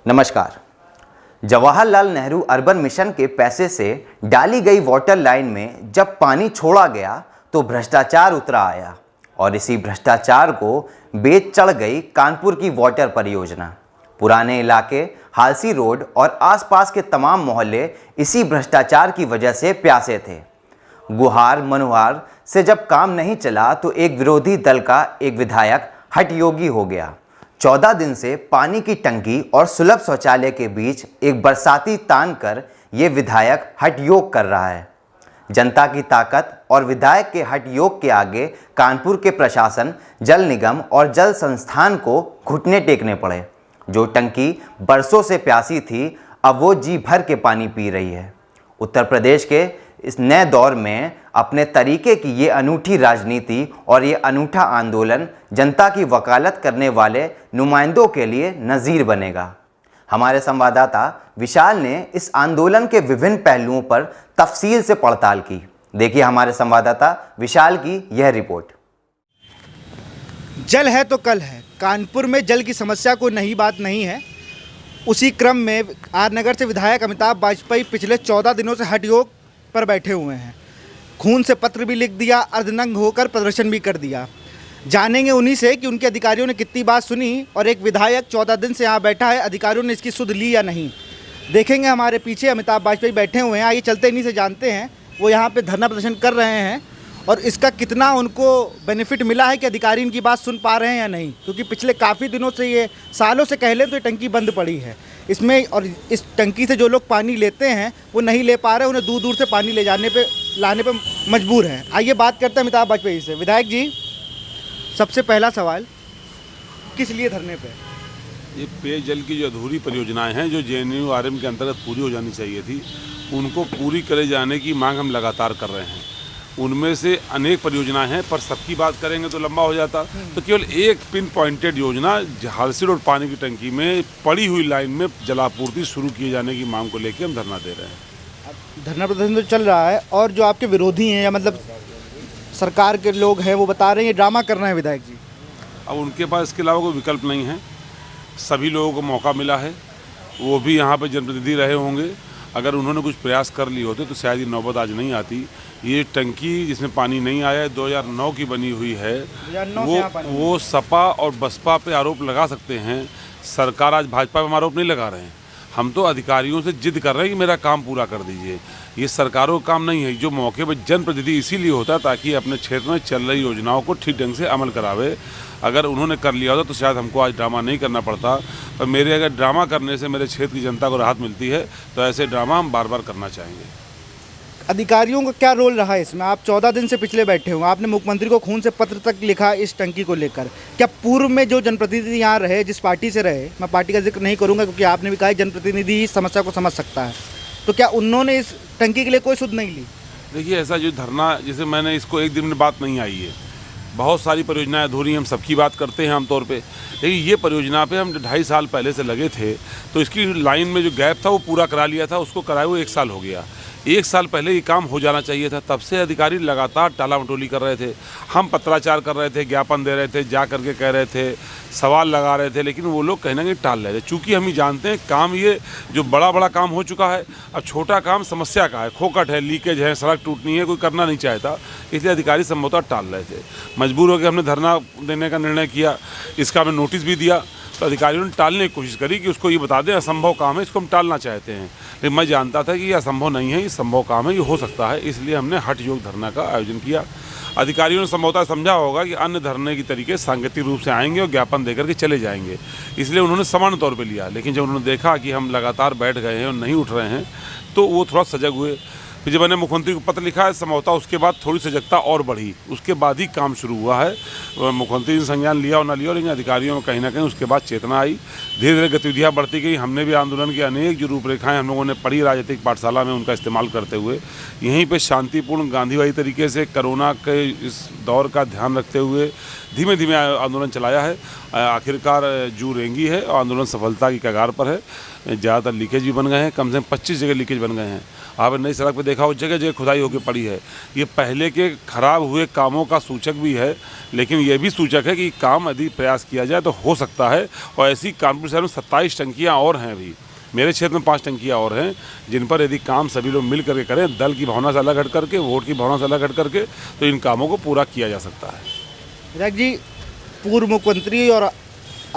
नमस्कार। Jawaharlal Nehru urban mission के पैसे से डाली गई वाटर लाइन में जब पानी छोड़ा गया तो भ्रष्टाचार उतरा आया और इसी भ्रष्टाचार को बेच चढ़ गई कानपुर की वाटर परियोजना। पुराने इलाके, हालसी रोड और आसपास के तमाम मोहल्ले इसी भ्रष्टाचार की वजह से प्यासे थे। गुहार मनुहार से जब काम नहीं चला तो एक विरोधी दल का एक विधायक हठयोगी हो गया। 14 दिन से पानी की टंकी और सुलभ शौचालय के बीच एक बरसाती तान कर ये विधायक हठयोग कर रहा है। जनता की ताकत और विधायक के हठयोग के आगे कानपुर के प्रशासन, जल निगम और जल संस्थान को घुटने टेकने पड़े। जो टंकी बरसों से प्यासी थी, अब वो जी भर के पानी पी रही है। उत्तर प्रदेश के इस नए दौर में अपने तरीके की ये अनूठी राजनीति और ये अनूठा आंदोलन जनता की वकालत करने वाले नुमाइंदों के लिए नज़ीर बनेगा। हमारे संवाददाता विशाल ने इस आंदोलन के विभिन्न पहलुओं पर तफसील से पड़ताल की। देखिए हमारे संवाददाता विशाल की यह रिपोर्ट। जल है तो कल है। कानपुर में जल की समस्या कोई नई बात नहीं है। उसी क्रम में आर नगर से विधायक अमिताभ वाजपेयी पिछले 14 दिनों से हठयोग पर बैठे हुए हैं। खून से पत्र भी लिख दिया, अर्धनग्न होकर प्रदर्शन भी कर दिया। जानेंगे उन्हीं से कि उनके अधिकारियों ने कितनी बात सुनी और एक विधायक 14 दिन से यहाँ बैठा है, अधिकारियों ने इसकी सुध ली या नहीं। देखेंगे हमारे पीछे अमिताभ वाजपेयी बैठे हुए हैं। आइए चलते इन्हीं से जानते हैं वो यहाँ पे धरना प्रदर्शन कर रहे हैं और इसका कितना उनको बेनिफिट मिला है कि अधिकारी इनकी बात सुन पा रहे हैं या नहीं। क्योंकि पिछले काफ़ी दिनों से, ये सालों से कह लें तो ये टंकी बंद पड़ी है इसमें, और इस टंकी से जो लोग पानी लेते हैं वो नहीं ले पा रहे, उन्हें दूर दूर से पानी लाने पे मजबूर हैं। आइए बात करते हैं अमिताभ वाजपेयी से। विधायक जी, सबसे पहला सवाल, किस लिए धरने पे? ये पेयजल की जो अधूरी परियोजनाएं हैं जो JNURM के अंतर्गत पूरी हो जानी चाहिए थी, उनको पूरी करे जाने की मांग हम लगातार कर रहे हैं। उनमें से अनेक परियोजनाएं हैं, पर सबकी बात करेंगे तो लंबा हो जाता। तो केवल एक पिन पॉइंटेड योजना हालसी रोड पानी की टंकी में पड़ी हुई लाइन में जलापूर्ति शुरू किए जाने की मांग को लेकर हम धरना दे रहे हैं। धरना प्रदर्शन तो चल रहा है और जो आपके विरोधी हैं या मतलब सरकार के लोग हैं वो बता रहे हैं ये ड्रामा कर रहे हैं विधायक जी। अब उनके पास इसके अलावा कोई विकल्प नहीं है। सभी लोगों को मौका मिला है, वो भी यहाँ पर जनप्रतिनिधि रहे होंगे। अगर उन्होंने कुछ प्रयास कर लिए होते तो शायद ये नौबत आज नहीं आती। ये टंकी जिसमें पानी नहीं आया 2009 की बनी हुई है, वो सपा और बसपा पे आरोप लगा सकते हैं। सरकार आज भाजपा पे आरोप नहीं लगा रहे हैं। हम तो अधिकारियों से जिद कर रहे हैं कि मेरा काम पूरा कर दीजिए। ये सरकारों का काम नहीं है। जो मौके पर जनप्रतिनिधि इसीलिए होता है ताकि अपने क्षेत्र में चल रही योजनाओं को ठीक ढंग से अमल करावे। अगर उन्होंने कर लिया होता तो शायद हमको आज ड्रामा नहीं करना पड़ता। पर मेरे अगर ड्रामा करने से मेरे क्षेत्र की जनता को राहत मिलती है तो ऐसे ड्रामा हम बार बार करना चाहेंगे। अधिकारियों का क्या रोल रहा है इसमें? आप 14 दिन से पिछले बैठे हुए, आपने मुख्यमंत्री को खून से पत्र तक लिखा इस टंकी को लेकर। क्या पूर्व में जो जनप्रतिनिधि यहाँ रहे, जिस पार्टी से रहे, मैं पार्टी का जिक्र नहीं करूँगा क्योंकि आपने भी कहा जनप्रतिनिधि ही समस्या को समझ सकता है, तो क्या उन्होंने इस टंकी के लिए कोई सुध नहीं ली? देखिए, ऐसा जो धरना, जैसे मैंने इसको एक दिन में बात नहीं आई है। बहुत सारी परियोजनाएं अधूरी, हम सबकी बात करते हैं आमतौर पे, लेकिन ये परियोजना पे हम 2.5 साल पहले से लगे थे। तो इसकी लाइन में जो गैप था वो पूरा करा लिया था। उसको कराए हुए 1 साल हो गया। 1 साल पहले ये काम हो जाना चाहिए था। तब से अधिकारी लगातार टाला मटोली कर रहे थे। हम पत्राचार कर रहे थे, ज्ञापन दे रहे थे, जा करके कह रहे थे, सवाल लगा रहे थे, लेकिन वो लोग कहीं ना कहीं टाल रहे थे। चूँकि हम ही जानते हैं काम, ये जो बड़ा काम हो चुका है, अब छोटा काम समस्या का है, खोखट है, लीकेज है, सड़क टूटनी है, कोई करना नहीं चाहता, इसलिए अधिकारी संभवतः टाल रहे थे। मजबूर होकर हमने धरना देने का निर्णय किया। इसका हमने नोटिस भी दिया तो अधिकारियों ने टालने की कोशिश करी कि उसको ये बता दें असंभव काम है, इसको हम टालना चाहते हैं। लेकिन मैं जानता था कि ये असंभव नहीं है, ये संभव काम है, ये हो सकता है। इसलिए हमने हठ योग धरना का आयोजन किया। अधिकारियों ने संभवतः समझा होगा कि अन्य धरने की तरीके सांकेतिक रूप से आएंगे और ज्ञापन देकर के चले जाएंगे, इसलिए उन्होंने सामान्य तौर पर लिया। लेकिन जब उन्होंने देखा कि हम लगातार बैठ गए हैं और नहीं उठ रहे हैं तो वो थोड़ा सजग हुए। फिर जब मैंने मुख्यमंत्री को पत्र लिखा है, संभवतः उसके बाद थोड़ी सजगता और बढ़ी। उसके बाद ही काम शुरू हुआ है। मुख्यमंत्री ने संज्ञान लिया और न लिया, लेकिन अधिकारियों में कहीं ना कहीं उसके बाद चेतना आई। धीरे धीरे गतिविधियाँ बढ़ती गई। हमने भी आंदोलन की अनेक जो रूपरेखाएं हम लोगों ने पढ़ी राजनीतिक पाठशाला में, उनका इस्तेमाल करते हुए यहीं पर शांतिपूर्ण गांधीवादी तरीके से कोरोना के इस दौर का ध्यान रखते हुए धीमे धीमे आंदोलन चलाया है। आखिरकार जू रेंगी है और आंदोलन सफलता की कगार पर है। ज़्यादातर लीकेज भी बन गए हैं, कम से कम 25 जगह लीकेज बन गए हैं। आप नई सड़क पर देखा हो जगह जगह खुदाई होकर पड़ी है। ये पहले के खराब हुए कामों का सूचक भी है, लेकिन ये भी सूचक है कि काम यदि प्रयास किया जाए तो हो सकता है। और ऐसी कानपुर शहर में 27 टंकियाँ और हैं, अभी मेरे क्षेत्र में 5 टंकियाँ और हैं, जिन पर यदि काम सभी लोग मिल करके करें, दल की भावना से अलग हट करके, वोट की भावना से अलग हट करके, तो इन कामों को पूरा किया जा सकता है। विधायक जी, पूर्व मुख्यमंत्री और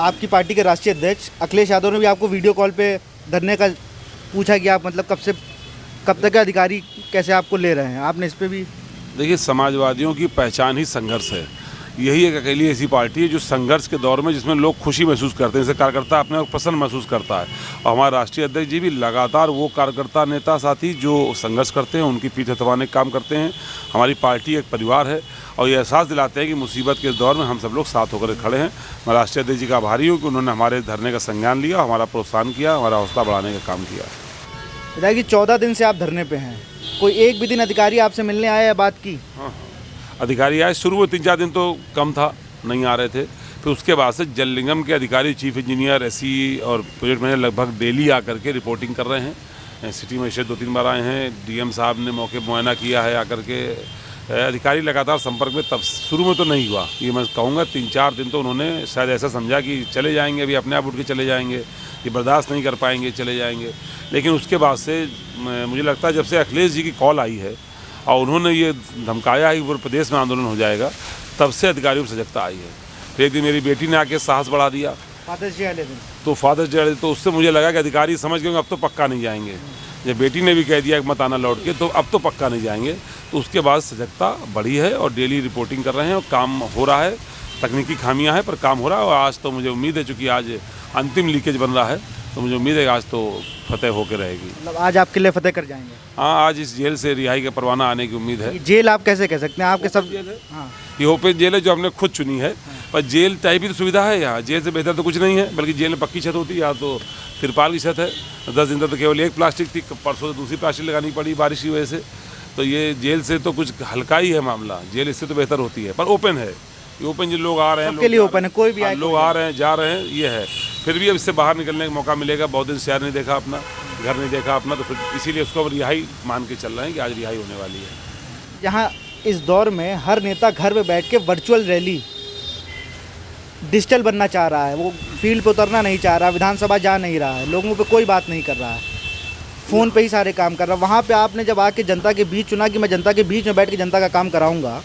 आपकी पार्टी के राष्ट्रीय अध्यक्ष अखिलेश यादव ने भी आपको वीडियो कॉल पे धरने का पूछा कि आप मतलब कब तक के अधिकारी कैसे आपको ले रहे हैं, आपने इस पे भी। देखिए, समाजवादियों की पहचान ही संघर्ष है। यही एक अकेली ऐसी पार्टी है जो संघर्ष के दौर में, जिसमें लोग खुशी महसूस करते हैं, जैसे कार्यकर्ता अपने आप प्रसन्न महसूस करता है। और हमारे राष्ट्रीय अध्यक्ष जी भी लगातार वो कार्यकर्ता नेता साथी जो संघर्ष करते हैं, उनकी पीठ थपथपाने का काम करते हैं। हमारी पार्टी एक परिवार है और ये एहसास दिलाते हैं कि मुसीबत के दौर में हम सब लोग साथ होकर खड़े हैं। मैं राष्ट्रीय अध्यक्ष जी का आभारी हूँ कि उन्होंने हमारे धरने का संज्ञान लिया, हमारा प्रोत्साहन किया, हमारा हौसला बढ़ाने का काम किया। विधायक जी, 14 दिन से आप धरने पे हैं, कोई एक भी दिन अधिकारी आपसे मिलने आया या बात की? हाँ, अधिकारी आए। शुरू में 3-4 दिन तो कम था, नहीं आ रहे थे। फिर उसके बाद से जल निगम के अधिकारी, चीफ इंजीनियर, एसई और प्रोजेक्ट मैनेजर लगभग डेली आकर के रिपोर्टिंग कर रहे हैं। सिटी मजिस्ट्रेट 2-3 बार आए हैं, डीएम साहब ने मौके पर मुआयना किया है आकर के। अधिकारी लगातार संपर्क में, तब शुरू में तो नहीं हुआ, ये मैं कहूँगा 3-4 दिन तो उन्होंने शायद ऐसा समझा कि चले जाएंगे, अभी अपने आप उठ के चले जाएंगे, ये बर्दाश्त नहीं कर पाएंगे, चले जाएंगे। लेकिन उसके बाद से मुझे लगता है जब से अखिलेश जी की कॉल आई है और उन्होंने ये धमकाया है कि पूरे प्रदेश में आंदोलन हो जाएगा, तब से अधिकारियों में सजगता आई है। फिर एक दिन मेरी बेटी ने आके साहस बढ़ा दिया, फादर्स डे वाले दिन, तो फादर्स डे, तो उससे मुझे लगा कि अधिकारी समझ गए अब तो पक्का नहीं जाएंगे। जब बेटी ने भी कह दिया कि मत आना लौट के, तो अब तो पक्का नहीं जाएंगे। तो उसके बाद सजगता बढ़ी है और डेली रिपोर्टिंग कर रहे हैं और काम हो रहा है। तकनीकी खामियां हैं पर काम हो रहा है। और आज तो मुझे उम्मीद है, चूँकि आज अंतिम लीकेज बन रहा है, तो मुझे उम्मीद है आज तो फतेह होकर रहेगी। मतलब आज आपके लिए फतेह कर जाएंगे? हाँ, आज इस जेल से रिहाई का परवाना आने की उम्मीद है। ये जेल आप कैसे कह सकते हैं, आपके सब जेल है। हाँ, ये ओपन जेल है जो हमने खुद चुनी है। पर जेल टाइप की तो सुविधा है यहाँ, जेल से बेहतर तो कुछ नहीं है। बल्कि जेल में पक्की छत होती है, यहाँ तो तिरपाल की छत है। 10 दिन तक तो केवल एक प्लास्टिक थी, परसों से दूसरी प्लास्टिक लगानी पड़ी बारिश की वजह से। तो ये जेल से तो कुछ हल्का ही है मामला, जेल इससे तो बेहतर होती है। पर ओपन है, ये ओपन जो लोग आ रहे हैं, सबके लिए ओपन है, कोई भी आए, लोग आ रहे हैं, जा रहे हैं, ये है। फिर भी अब इससे बाहर निकलने का मौका मिलेगा। बहुत दिन शहर नहीं देखा अपना, घर नहीं देखा अपना, तो फिर इसीलिए उसको अब रिहाई मान के चल रहे हैं कि आज रिहाई होने वाली है। यहाँ इस दौर में हर नेता घर में बैठ के वर्चुअल रैली, डिजिटल बनना चाह रहा है, वो फील्ड पे उतरना नहीं चाह रहा, विधानसभा जा नहीं रहा है, लोगों पे कोई बात नहीं कर रहा है, फ़ोन पे ही सारे काम कर रहा है। वहाँ पे आपने जब आके जनता के बीच चुना कि मैं जनता के बीच में बैठ के जनता का काम कराऊंगा,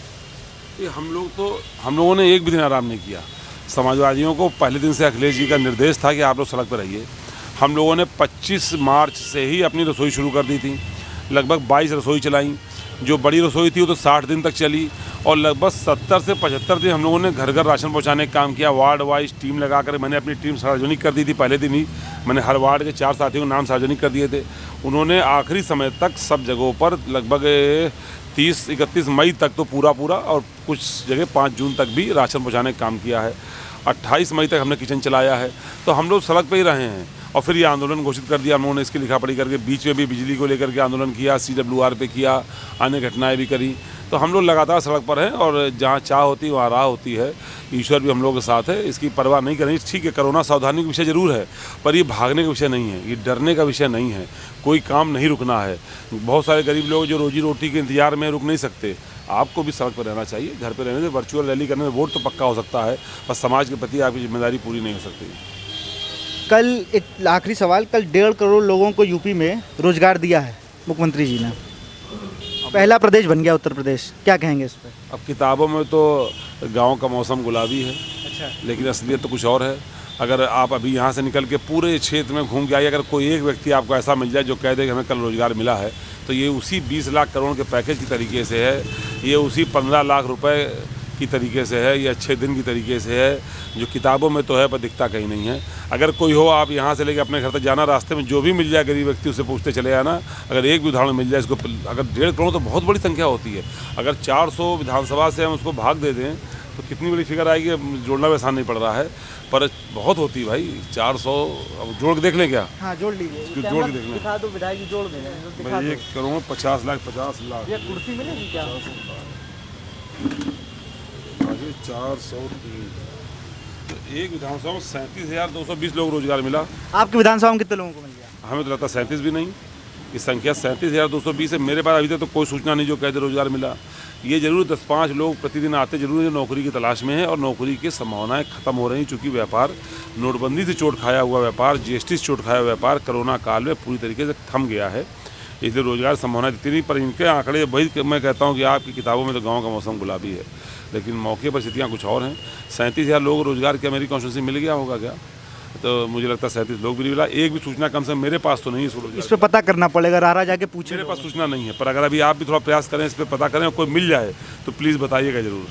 हम लोगों ने एक भी दिन आराम नहीं किया। समाजवादियों को पहले दिन से अखिलेश जी का निर्देश था कि आप लोग सड़क पर रहिए। हम लोगों ने 25 मार्च से ही अपनी रसोई शुरू कर दी थी। लगभग 22 रसोई चलाई। जो बड़ी रसोई थी वो तो 60 दिन तक चली और लगभग 70 से 75 दिन हम लोगों ने घर घर राशन पहुंचाने का काम किया। वार्ड वाइज टीम लगाकर मैंने अपनी टीम सार्वजनिक कर दी थी। पहले दिन ही मैंने हर वार्ड के 4 साथियों के नाम सार्वजनिक कर दिए थे। उन्होंने आखिरी समय तक सब जगहों पर लगभग 30-31 मई तक तो पूरा और कुछ जगह 5 जून तक भी राशन पहुँचाने का काम किया है। 28 मई तक हमने किचन चलाया है। तो हम लोग सड़क पर ही रहे हैं। और फिर ये आंदोलन घोषित कर दिया हम लोगों ने, इसकी लिखा पढ़ी करके। बीच में भी बिजली को लेकर के आंदोलन किया, CWR पे किया, अन्य घटनाएं भी करी। तो हम लोग लगातार सड़क पर हैं और जहाँ चाह होती है वहाँ राह होती है। ईश्वर भी हम लोगों के साथ है, इसकी परवाह नहीं करनी। ठीक है, कोरोना सावधानी का विषय ज़रूर है, पर ये भागने का विषय नहीं है, ये डरने का विषय नहीं है। कोई काम नहीं रुकना है। बहुत सारे गरीब लोग जो रोजी रोटी के इंतजार में रुक नहीं सकते, आपको भी सड़क पर रहना चाहिए। घर पर रहने से, वर्चुअल रैली करने से वोट तो पक्का हो सकता है, पर समाज के प्रति आपकी जिम्मेदारी पूरी नहीं हो सकती। कल एक आखिरी सवाल, कल 1.5 करोड़ लोगों को यूपी में रोजगार दिया है मुख्यमंत्री जी ने, पहला प्रदेश बन गया उत्तर प्रदेश, क्या कहेंगे इस पर? अब किताबों में तो गांव का मौसम गुलाबी है, अच्छा, लेकिन असलियत तो कुछ और है। अगर आप अभी यहाँ से निकल के पूरे क्षेत्र में घूम के आइए, अगर कोई एक व्यक्ति आपको ऐसा मिल जाए जो कह दे कि हमें कल रोजगार मिला है, तो ये उसी 20 लाख करोड़ के पैकेज की तरीके से है, ये उसी 15 लाख रुपए की तरीके से है, ये अच्छे दिन की तरीके से है, जो किताबों में तो है पर दिखता कहीं नहीं है। अगर कोई हो, आप यहाँ से लेकर अपने घर तक जाना, रास्ते में जो भी मिल जाए गरीब व्यक्ति, उससे पूछते चले आना। अगर एक भी उदाहरण मिल जाए इसको, अगर 1.5 करोड़ तो बहुत बड़ी संख्या होती है। अगर 400 विधानसभा से हम उसको भाग दे दें तो कितनी बड़ी फिगर आएगी, जोड़ना भी आसान नहीं पड़ रहा है, पर बहुत होती है भाई। 400 अब जोड़ के देख लें क्या? हाँ, जोड़ लीजिए, जोड़ के देख लें। दिखा दो विधायक जी, जोड़ देंगे। भाई 1 करोड़ 50 लाख 50 लाख, ये कुर्सी मिलेगी क्या? 403, तो एक विधानसभा में 37,220 लोग रोजगार मिला। आपकी विधानसभा में कितने लोगों को मिल गया? हमें तो लगता है 37 भी नहीं। की संख्या 37,220 है। मेरे पास अभी तक तो कोई सूचना नहीं जो कैद रोजगार मिला। ये जरूर 10-5 लोग प्रतिदिन आते जरूर हैं जो नौकरी की तलाश में है और नौकरी की संभावनाएं खत्म हो रही, चूँकि व्यापार नोटबंदी से चोट खाया हुआ व्यापार, GST से चोट खाया हुआ व्यापार कोरोना काल में पूरी तरीके से थम गया है। इसलिए रोजगार संभावना दिखती नहीं। पर इनके आंकड़े वही मैं कहता हूँ कि आपकी किताबों में तो गाँव का मौसम गुलाबी है, लेकिन मौके पर स्थितियाँ कुछ और हैं। 37,000 लोग रोजगार क्या मेरी कॉन्स्टिट्यूंसी मिल गया होगा क्या? तो मुझे लगता है 37 लोग भी नहीं मिला। एक भी सूचना कम से मेरे पास तो नहीं है। इस पे पता करना पड़ेगा, रारा जाके पूछे। मेरे पास सूचना नहीं है, पर अगर अभी आप भी थोड़ा प्रयास करें इस पर पता करें और कोई मिल जाए तो प्लीज़ बताइएगा ज़रूर।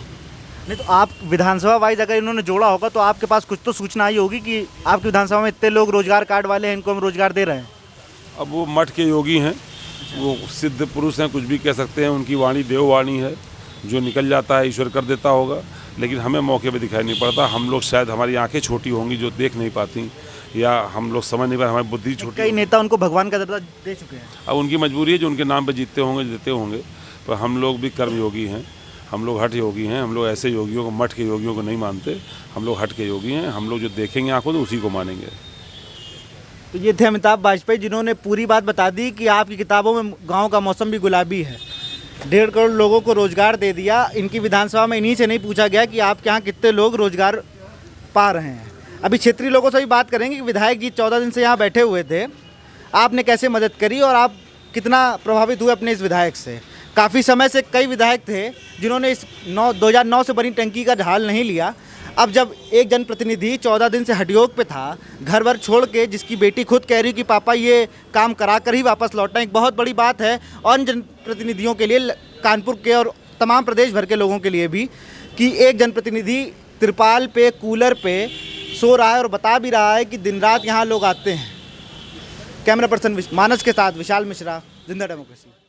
नहीं तो आप विधानसभा वाइज अगर इन्होंने जोड़ा होगा तो आपके पास कुछ तो सूचना आई होगी कि आपकी विधानसभा में इतने लोग रोजगार कार्ड वाले हैं, इनको हम रोजगार दे रहे हैं। अब वो मठ के योगी हैं, वो सिद्ध पुरुष हैं, कुछ भी कह सकते हैं। उनकी वाणी देववाणी है, जो निकल जाता है ईश्वर कर देता होगा। लेकिन हमें मौके पे दिखाई नहीं पड़ता। हम लोग शायद हमारी आंखें छोटी होंगी जो देख नहीं पाती, या हम लोग समझ नहीं पाते, हमारी बुद्धि छोटी। कई नेता उनको भगवान का दर्जा दे चुके हैं। अब उनकी मजबूरी है, जो उनके नाम पे जीतते होंगे देते होंगे। पर हम लोग भी कर्म योगी हैं, हम लोग हठ योगी हैं। हम लोग ऐसे योगियों को, मठ के योगियों को नहीं मानते। हम लोग हट के योगी हैं। हम लोग जो देखेंगे आंखों तो उसी को मानेंगे। तो ये थे अमिताभ बाजपेयी, जिन्होंने पूरी बात बता दी कि आपकी किताबों में गांव का मौसम भी गुलाबी है। 1.5 करोड़ लोगों को रोजगार दे दिया। इनकी विधानसभा में इन्हीं से नहीं पूछा गया कि आपके यहाँ कितने लोग रोजगार पा रहे हैं। अभी क्षेत्रीय लोगों से भी बात करेंगे कि विधायक जी 14 दिन से यहाँ बैठे हुए थे, आपने कैसे मदद करी और आप कितना प्रभावित हुए अपने इस विधायक से। काफ़ी समय से कई विधायक थे जिन्होंने इस 2009 से बनी टंकी का ढाल नहीं लिया। अब जब एक जनप्रतिनिधि 14 दिन से हठयोग पे था, घर वर छोड़ के, जिसकी बेटी खुद कह रही कि पापा ये काम करा कर ही वापस लौटा, एक बहुत बड़ी बात है और इन जनप्रतिनिधियों के लिए, कानपुर के और तमाम प्रदेश भर के लोगों के लिए भी, कि एक जनप्रतिनिधि तिरपाल पे, कूलर पे सो रहा है और बता भी रहा है कि दिन रात यहाँ लोग आते हैं। कैमरा पर्सन मानस के साथ विशाल मिश्रा, जिंदा डेमोक्रेसी।